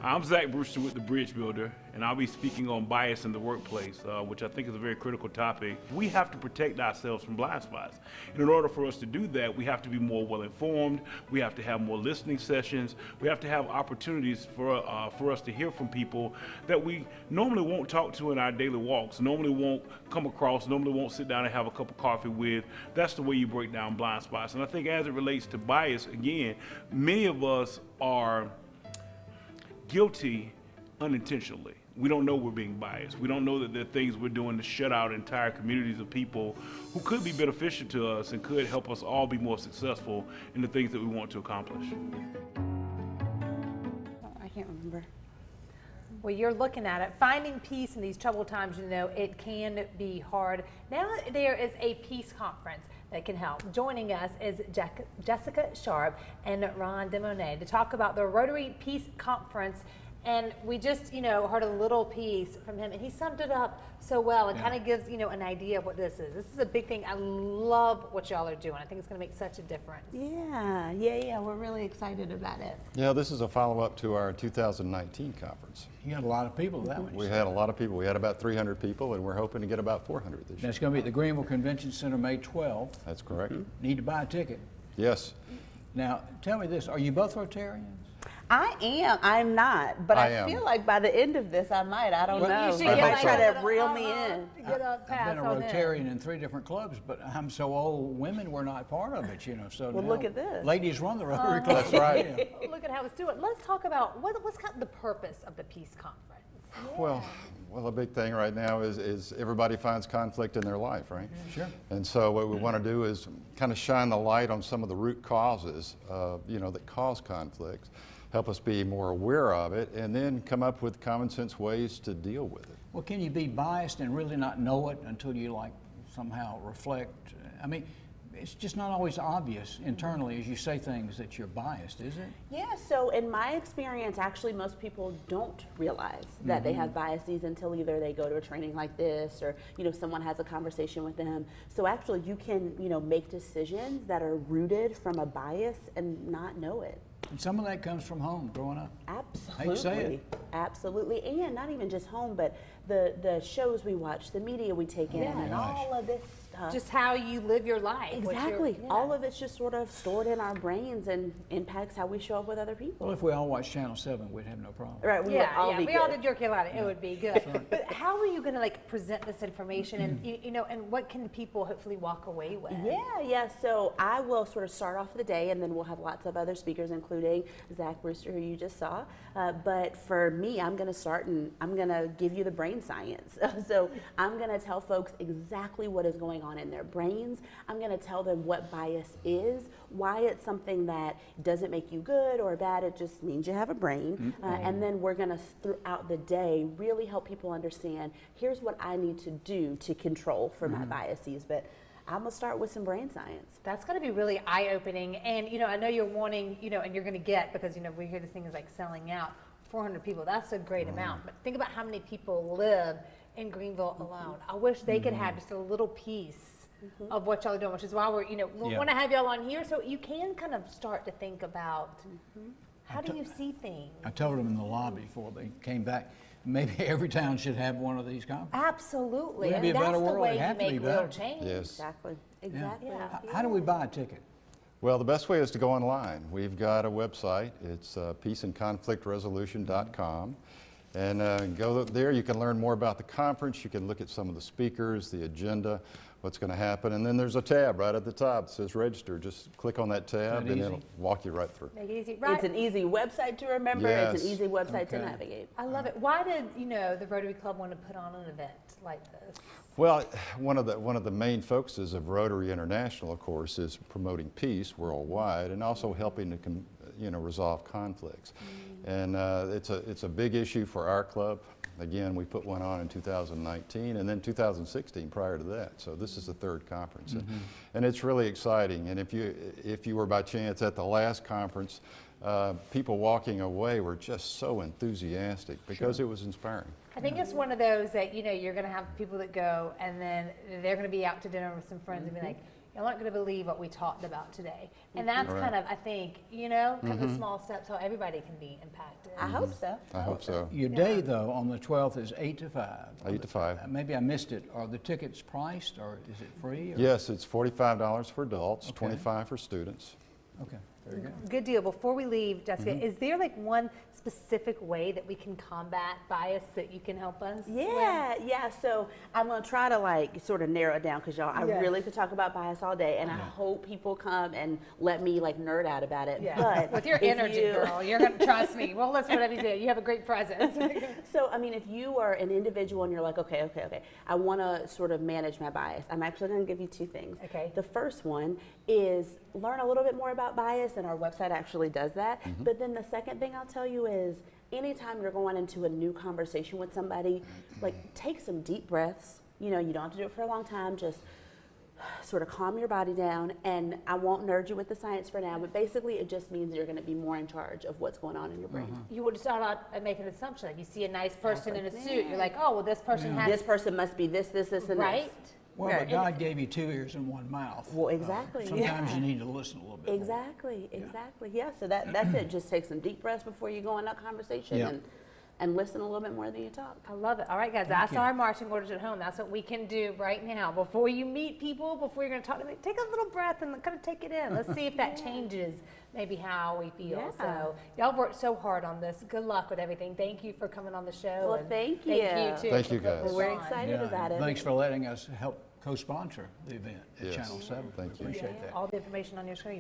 I'm Zach Brewster with the Bridge Builder, and I'll be speaking on bias in the workplace, which I think is a very critical topic. We have to protect ourselves from blind spots. And in order for us to do that, we have to be more well-informed, we have to have more listening sessions, we have to have opportunities for us to hear from people that we normally won't talk to in our daily walks, normally won't come across, normally won't sit down and have a cup of coffee with. That's the way you break down blind spots. And I think as it relates to bias, again, many of us are guilty unintentionally. We don't know we're being biased. We don't know that there are things we're doing to shut out entire communities of people who could be beneficial to us and could help us all be more successful in the things that we want to accomplish. I can't remember. Well, you're looking at it. Finding peace in these troubled times, you know, it can be hard. Now there is a peace conference that can help. Joining us is Jessica Sharp and Ron Demonet to talk about the Rotary Peace Conference. And we just, you know, heard a little piece from him, and he summed it up so well and kind of gives, you know, an idea of what this is. This is a big thing. I love what y'all are doing. I think it's going to make such a difference. Yeah, we're really excited about it. Yeah, this is a follow-up to our 2019 conference. You had a lot of people that one. We had a lot of people. We had about 300 people, and we're hoping to get about 400 this year. That's going to be at the Greenville Convention Center May 12th. That's correct. Need to buy a ticket. Yes. Now, tell me this, are you both Rotarians? I am. I'm not, but I feel like by the end of this, I might. I don't know. They might try to reel me in. I've been a Rotarian in 3 different clubs, but I'm so old. Women were not part of it, you know. So well, look at this. Ladies run the Rotary Club. That's right. Look at how it's doing. Let's talk about what's kind of the purpose of the Peace Conference. Well, a big thing right now is everybody finds conflict in their life, right? Sure. And so what we want to do is kind of shine the light on some of the root causes, you know, that cause conflicts, help us be more aware of it, and then come up with common sense ways to deal with it. Well, can you be biased and really not know it until you like somehow reflect? I mean, it's just not always obvious internally as you say things that you're biased, is it? Yeah, so in my experience, actually most people don't realize that they have biases until either they go to a training like this or, you know, someone has a conversation with them. So actually you can, you know, make decisions that are rooted from a bias and not know it. And some of that comes from home, growing up. Absolutely. Hate to say it. Absolutely. And not even just home, but the shows we watch, the media we take in, and all of this stuff. Just how you live your life. Exactly. All of it's just sort of stored in our brains and impacts how we show up with other people. Well, if we all watched Channel 7, we'd have no problem. Right. We would all be we good. all did jerk out. It would be good. But how are you going to like present this information, and you know, and what can people hopefully walk away with? Yeah. So I will sort of start off the day, and then we'll have lots of other speakers, including Zach Brewster, who you just saw. But for me, I'm going to start, and I'm going to give you the brain science. So I'm going to tell folks exactly what is going on in their brains. I'm going to tell them what bias is, why it's something that doesn't make you good or bad. It just means you have a brain. And then we're going to, throughout the day, really help people understand, here's what I need to do to control for my biases. But I'm going to start with some brain science. That's going to be really eye-opening. And, you know, I know you're wanting, you know, and you're going to get, because, you know, we hear this thing is like selling out, 400 people. That's a great amount. But think about how many people live in Greenville alone. I wish they could have just a little piece of what y'all are doing, which is why we're, you know, we want to have y'all on here so you can kind of start to think about how do you see things. I told them in the lobby before they came back, maybe every town should have one of these conferences. Absolutely. Wouldn't it be a that's better the world? way It'd you have to be make real better. change. Yes. Exactly. Exactly. How do we buy a ticket? Well, the best way is to go online. We've got a website. It's peaceandconflictresolution.com. And go there, you can learn more about the conference. You can look at some of the speakers, the agenda, what's going to happen. And then there's a tab right at the top that says register. Just click on that tab and it'll walk you right through. Make it easy. Right. It's an easy website to remember. Yes. It's an easy website to navigate. I love it. Why did, you know, the Rotary Club want to put on an event like this? Well, one of the main focuses of Rotary International, of course, is promoting peace worldwide and also helping to resolve conflicts. And it's a big issue for our club. Again, we put one on in 2019 and then 2016 prior to that. So this is the 3rd conference. And it's really exciting. And if you were by chance at the last conference, people walking away were just so enthusiastic because it was inspiring. I think it's one of those that, you know, you're going to have people that go and then they're going to be out to dinner with some friends and be like, y'all aren't going to believe what we talked about today. And that's Right. kind of, I think, you know, kind of the small steps how everybody can be impacted. I hope so. I hope so. Your day, though, on the 12th is 8 to 5. 8 to 5. Maybe I missed it. Are the tickets priced, or is it free? Or? Yes, it's $45 for adults, Okay. 25 for students. Okay, very good. Good deal. Before we leave, Jessica, is there like one specific way that we can combat bias that you can help us with? Yeah. So I'm gonna try to like sort of narrow it down because y'all, I Yes. really could talk about bias all day, and I hope people come and let me like nerd out about it. Yeah. But With your if energy, you- girl, you're going to trust me. Well, listen, whatever you do, you have a great presence. So, I mean, if you are an individual and you're like, okay, I want to sort of manage my bias, I'm actually going to give you two things. Okay. The first one is learn a little bit more about bias, and our website actually does that. But then the second thing I'll tell you is anytime you're going into a new conversation with somebody, like take some deep breaths. You know, you don't have to do it for a long time, just sort of calm your body down, and I won't nerd you with the science for now, but basically it just means you're going to be more in charge of what's going on in your brain. You would start out and make an assumption. Like you see a nice person in a suit, you're like, oh, well, this person has This person must be this, and right. this. Well, Right. but God gave you 2 ears and 1 mouth. Well, exactly, Sometimes yeah. you need to listen a little bit more. Exactly. Yeah. So that's it. Just take some deep breaths before you go in that conversation Yeah. and listen a little bit more than you talk. I love it. All right, guys, that's our marching orders at home. That's what we can do right now. Before you meet people, before you're going to talk to them, take a little breath and kind of take it in. Let's see if that changes maybe how we feel. Yeah. So y'all worked so hard on this. Good luck with everything. Thank you for coming on the show. Well, and thank you. Thank you, too. Thank for you, putting guys. this We're on. excited about it. Thanks for letting us help co-sponsor the event at Yes. Channel 7. Thank you. Appreciate that. All the information on your screen.